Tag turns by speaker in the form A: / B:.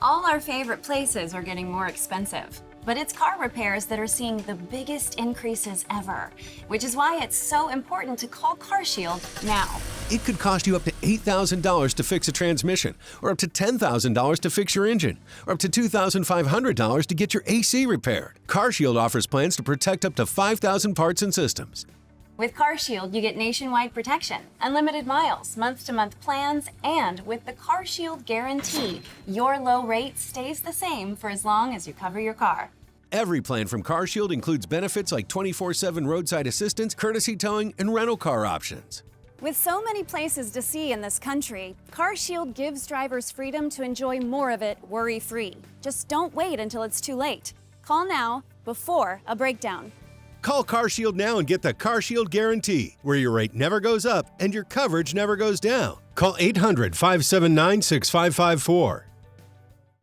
A: All our favorite places are getting more expensive, but it's car repairs that are seeing the biggest increases ever, which is why it's so important to call CarShield now.
B: It could cost you up to $8,000 to fix a transmission, or up to $10,000 to fix your engine, or up to $2,500 to get your AC repaired. CarShield offers plans to protect up to 5,000 parts and systems.
A: With CarShield, you get nationwide protection, unlimited miles, month-to-month plans, and with the CarShield guarantee, your low rate stays the same for as long as you cover your car.
B: Every plan from CarShield includes benefits like 24/7 roadside assistance, courtesy towing, and rental car options.
A: With so many places to see in this country, CarShield gives drivers freedom to enjoy more of it worry-free. Just don't wait until it's too late. Call now before a breakdown.
B: Call CarShield now and get the CarShield guarantee, where your rate never goes up and your coverage never goes down. Call 800-579-6554.